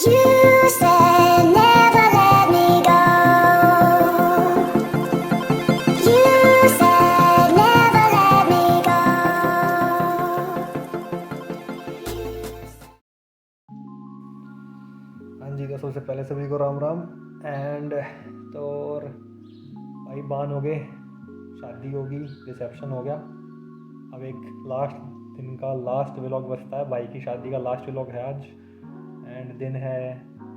You said never let me go. You said never let me go. हाँ जी, तो सबसे पहले सभी को राम राम। एंड तो और भाई बान हो गए, शादी होगी, रिसेप्शन हो गया। अब एक लास्ट दिन का लास्ट व्लॉग बचता है। भाई की शादी का लास्ट व्लॉग है आज। एंड दिन है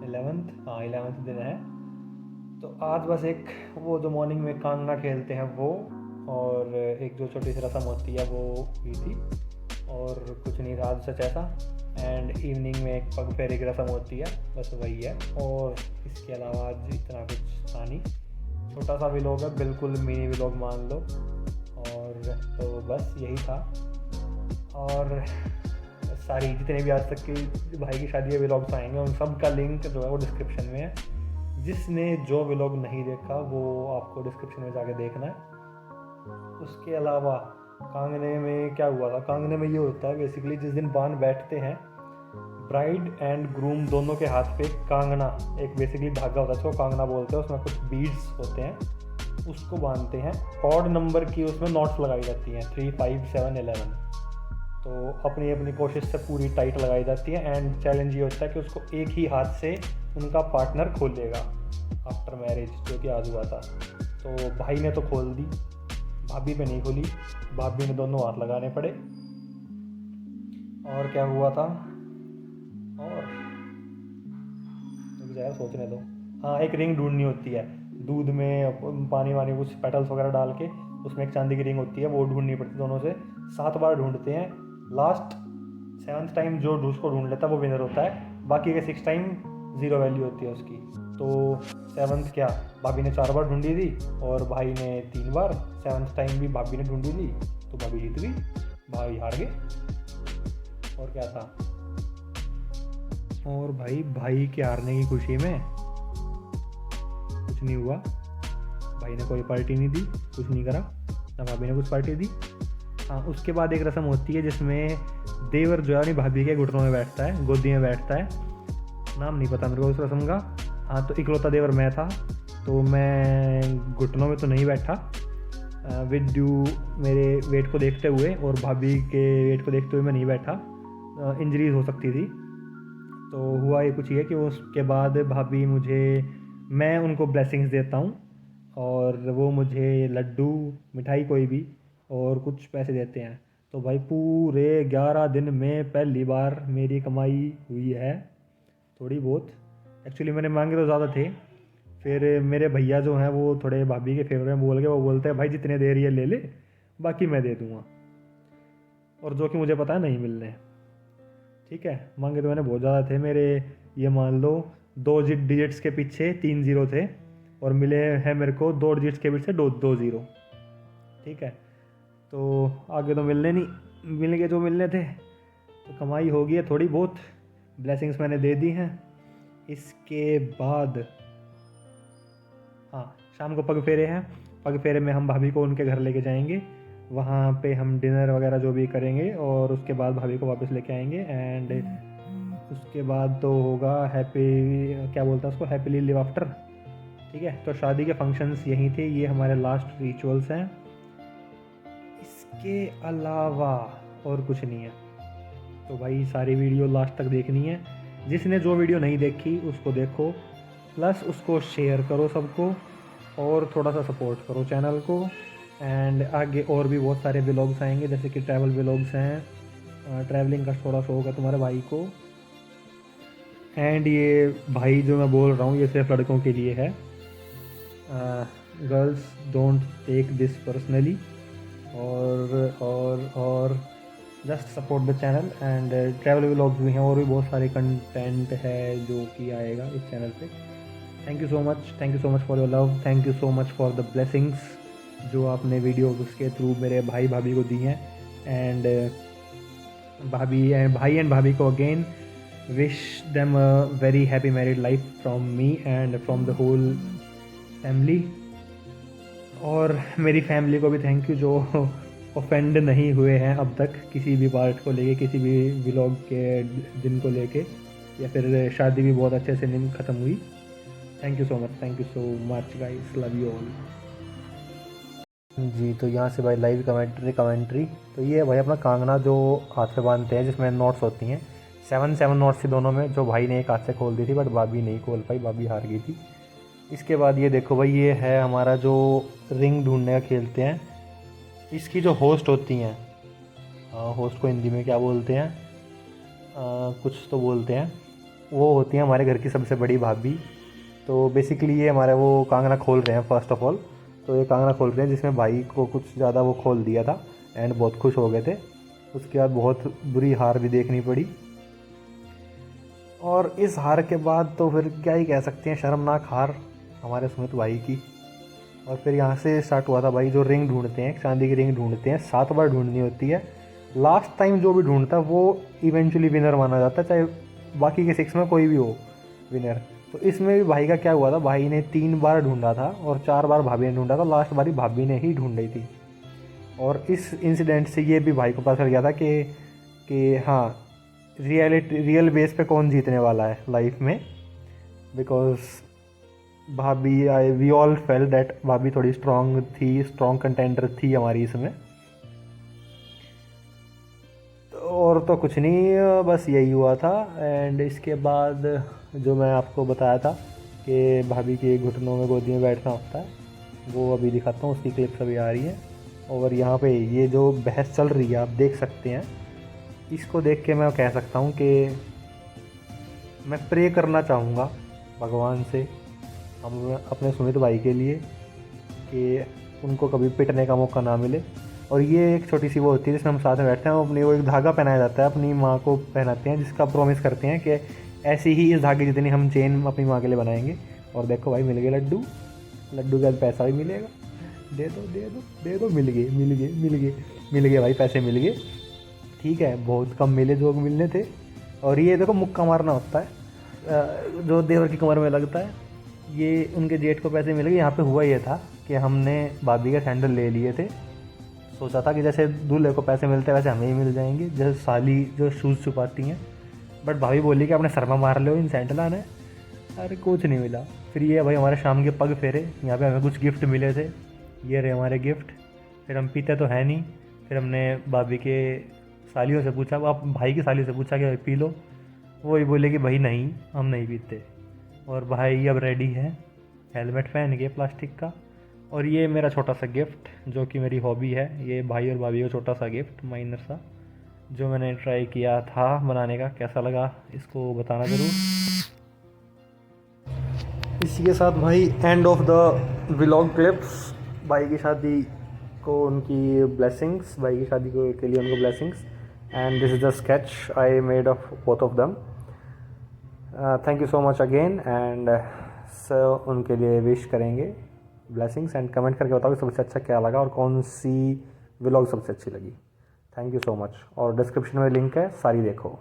11th, हाँ 11th दिन है। तो आज बस एक वो जो मॉर्निंग में कांगना खेलते हैं वो, और एक जो छोटी सी रस्म होती है वो हुई थी, और कुछ नहीं था आज सच ऐसा। एंड इवनिंग में एक पग फेरे की रस्म होती है, बस वही है। और इसके अलावा आज इतना कुछ था नहीं, छोटा सा व्लॉग है, बिल्कुल मिनी व्लॉग मान लो। और तो बस यही था। और सारी जितने भी आज तक की भाई की शादी के व्लॉग्स आएंगे उन सब का लिंक जो है वो डिस्क्रिप्शन में है। जिसने जो व्लॉग नहीं देखा वो आपको डिस्क्रिप्शन में जाके देखना है। उसके अलावा कांगने में क्या हुआ था, कांगने में ये होता है बेसिकली जिस दिन बान बैठते हैं, ब्राइड एंड ग्रूम दोनों के हाथ पे कांगना, एक बेसिकली धागा होता है जिसको कांगना बोलते हैं, उसमें कुछ बीड्स होते हैं, उसको बांधते हैं। ऑड नंबर की उसमें नॉट्स लगाई जाती हैं, 3, 5, 7, 11। तो अपनी अपनी कोशिश से पूरी टाइट लगाई जाती है। एंड चैलेंज ये होता है कि उसको एक ही हाथ से उनका पार्टनर खोलेगा आफ्टर मैरिज, जो कि आज हुआ था। तो भाई ने तो खोल दी, भाभी पे नहीं खोली, भाभी ने दोनों हाथ लगाने पड़े। और क्या हुआ था, और मुझे यार सोचने दो। हाँ, एक रिंग ढूंढनी होती है, दूध में पानी वानी कुछ पेटल्स वगैरह डाल के उसमें एक चांदी की रिंग होती है, वो ढूंढनी पड़ती है। दोनों से 7 बार ढूंढते हैं। लास्ट 7th टाइम जो उसको ढूंढ लेता है वो विनर होता है। बाकी के 6 टाइम 0 वैल्यू होती है उसकी। तो 7th क्या, भाभी ने 4 बार ढूंढी थी और भाई ने 3 बार। 7th टाइम भी भाभी ने ढूंढी थी तो भाभी जीत गई, भाई हार गए। और क्या था, और भाई के हारने की खुशी में कुछ नहीं हुआ। भाई ने कोई पार्टी नहीं दी, कुछ नहीं करा, ना भाभी ने कुछ पार्टी दी। हाँ, उसके बाद एक रस्म होती है जिसमें देवर जो है अपनी भाभी के घुटनों में बैठता है, गोदी में बैठता है। नाम नहीं पता मेरे को उस रस्म का। हाँ, तो इकलौता देवर मैं था, तो मैं घुटनों में तो नहीं बैठा, विद ड्यू मेरे वेट को देखते हुए, और भाभी के वेट को देखते हुए मैं नहीं बैठा, इंजरीज हो सकती थी। तो हुआ ये कुछ ये कि उसके बाद भाभी मुझे, मैं उनको ब्लेसिंग्स देता हूँ और वो मुझे लड्डू, मिठाई कोई भी, और कुछ पैसे देते हैं। तो भाई पूरे 11 दिन में पहली बार मेरी कमाई हुई है, थोड़ी बहुत। एक्चुअली मैंने मांगे तो ज़्यादा थे, फिर मेरे भैया जो हैं वो थोड़े भाभी के फेवर में बोल के वो बोलते हैं भाई जितने दे रही है ले ले, बाकी मैं दे दूँगा। और जो कि मुझे पता है नहीं मिलने। ठीक है, मांगे तो मैंने बहुत ज़्यादा थे मेरे, ये मान लो 2 डिजिट्स के पीछे 3 0 थे, और मिले हैं मेरे को 2 डिजिट्स के पीछे 2 0। ठीक है, तो आगे तो मिलने नहीं, मिल गए जो मिलने थे। तो कमाई हो गई है थोड़ी बहुत, ब्लेसिंग्स मैंने दे दी हैं। इसके बाद हाँ, शाम को पग फेरे हैं। पग फेरे में हम भाभी को उनके घर लेके जाएंगे, वहाँ पे हम डिनर वगैरह जो भी करेंगे, और उसके बाद भाभी को वापस लेके आएंगे। एंड उसके बाद तो होगा हैप्पी, क्या बोलता है उसको, हैप्पीली लिव आफ्टर। ठीक है, तो शादी के फंक्शंस यही थे, ये हमारे लास्ट रिचुअल्स हैं। इसके अलावा और कुछ नहीं है। तो भाई सारी वीडियो लास्ट तक देखनी है। जिसने जो वीडियो नहीं देखी उसको देखो, प्लस उसको शेयर करो सबको, और थोड़ा सा सपोर्ट करो चैनल को। एंड आगे और भी बहुत सारे व्लॉग्स आएंगे, जैसे कि ट्रैवल व्लॉग्स हैं, ट्रैवलिंग का थोड़ा शौक है तुम्हारे भाई को। एंड ये भाई जो मैं बोल रहा हूँ ये सिर्फ लड़कों के लिए है, girls don't take this personally. और just support the channel. And travel vlogs भी हैं, और भी बहुत सारे कंटेंट है जो कि आएगा इस चैनल पे। Thank you so much for your love, thank you so much for the blessings जो आपने वीडियोज़ के थ्रू मेरे भाई भाभी को दी हैं। एंड भाई एंड भाभी को again wish them a very happy married life from me and from the whole family. और मेरी फैमिली को भी थैंक यू जो ऑफेंड नहीं हुए हैं अब तक किसी भी पार्ट को लेके, किसी भी व्लॉग के दिन को लेके। या फिर शादी भी बहुत अच्छे से नहीं ख़त्म हुई। Thank you so much guys, love you all. जी तो यहाँ से भाई लाइव कमेंट्री। तो ये है भाई अपना कांगना जो हाथ पे बांधते हैं, जिसमें नोट्स होती हैं, 7 नोट्स थी दोनों में, जो भाई ने एक हाथ से खोल दी थी, बट भाभी नहीं खोल पाई, भाभी हार गई थी। इसके बाद ये देखो भाई, ये है हमारा जो रिंग ढूंढने का खेलते हैं। इसकी जो होस्ट होती हैं, होस्ट को हिंदी में क्या बोलते हैं, कुछ तो बोलते हैं, वो होती हैं हमारे घर की सबसे बड़ी भाभी। तो बेसिकली ये हमारे वो कांगना खोल रहे हैं फर्स्ट ऑफ ऑल। तो ये कांगना खोल रहे हैं जिसमें भाई को कुछ ज़्यादा वो खोल दिया था एंड बहुत खुश हो गए थे। उसके बाद बहुत बुरी हार भी देखनी पड़ी, और इस हार के बाद तो फिर क्या ही कह सकते हैं, शर्मनाक हार हमारे सुमित भाई की। और फिर यहाँ से स्टार्ट हुआ था भाई, जो रिंग ढूंढते हैं, चांदी की रिंग ढूंढते हैं, 7 बार ढूंढनी होती है। लास्ट टाइम जो भी ढूंढता है वो इवेंचुअली विनर माना जाता है, चाहे बाकी के 6 में कोई भी हो विनर। तो इसमें भी भाई का क्या हुआ था, भाई ने 3 बार ढूंढा था और 4 बार भाभी ने ढूंढा था, लास्ट बारी भाभी ने ही ढूंढी थी। और इस इंसिडेंट से ये भी भाई को पता चल गया था कि हाँ, रियल बेस पे कौन जीतने वाला है लाइफ में। बिकॉज भाभी, वी ऑल फेल दैट भाभी थोड़ी स्ट्रॉन्ग कंटेंडर थी हमारी इसमें। और तो कुछ नहीं, बस यही हुआ था। एंड इसके बाद जो मैं आपको बताया था कि भाभी के घुटनों में गोदी में बैठना होता है, वो अभी दिखाता हूँ, उसकी क्लिप्स अभी आ रही है। और यहाँ पे ये जो बहस चल रही है आप देख सकते हैं, इसको देख के मैं कह सकता हूँ कि मैं प्रे करना चाहूँगा भगवान से हम अपने सुमित भाई के लिए कि उनको कभी पिटने का मौका ना मिले। और ये एक छोटी सी वो होती है जिसमें हम साथ में बैठते हैं, अपनी वो एक धागा पहनाया जाता है, अपनी माँ को पहनाते हैं, जिसका प्रॉमिस करते हैं कि ऐसी ही इस धागे जितनी हम चेन अपनी माँ के लिए बनाएंगे। और देखो भाई, मिल गए लड्डू के बाद पैसा भी मिलेगा, दे दो, मिल गए भाई, पैसे मिल गए। ठीक है, बहुत कम मिले जो मिलने थे। और ये देखो मुक्का मारना होता है जो देवर की कमर में लगता है, ये उनके जेठ को पैसे मिल गए। यहाँ पे हुआ ये था कि हमने भाभी के सैंडल ले लिए थे, सोचा था कि जैसे दूल्हे को पैसे मिलते हैं वैसे हमें ही मिल जाएंगे, जैसे साली जो शूज़ छुपाती हैं। बट भाभी बोली कि अपने सर में मार लो इन सैंडल ने। अरे कुछ नहीं मिला। फिर ये भाई हमारे शाम के पग फेरे, यहाँ पे हमें कुछ गिफ्ट मिले थे, ये रहे हमारे गिफ्ट। फिर हम पीते तो है नहीं, फिर हमने भाभी के सालियों से पूछा, आप भाई की सालियों से पूछा कि पी लो, वो ही बोले कि भाई नहीं, हम नहीं पीते। और भाई अब रेडी है हेलमेट पहन के प्लास्टिक का। और ये मेरा छोटा सा गिफ्ट जो कि मेरी हॉबी है, ये भाई और भाभी का छोटा सा गिफ्ट माइनर सा, जो मैंने ट्राई किया था बनाने का। कैसा लगा इसको बताना ज़रूर। इसी के साथ भाई end of the vlog clips. भाई की शादी को उनकी ब्लेसिंग्स, भाई की शादी को के लिए उनको blessings. And this is the sketch I made of both of them. Thank you so much again. And so उनके लिए विश करेंगे ब्लेसिंग्स, एंड कमेंट करके बताओ कि सबसे अच्छा क्या लगा और कौन सी व्लॉग सबसे अच्छी लगी। Thank you so much. और डिस्क्रिप्शन में लिंक है, सारी देखो।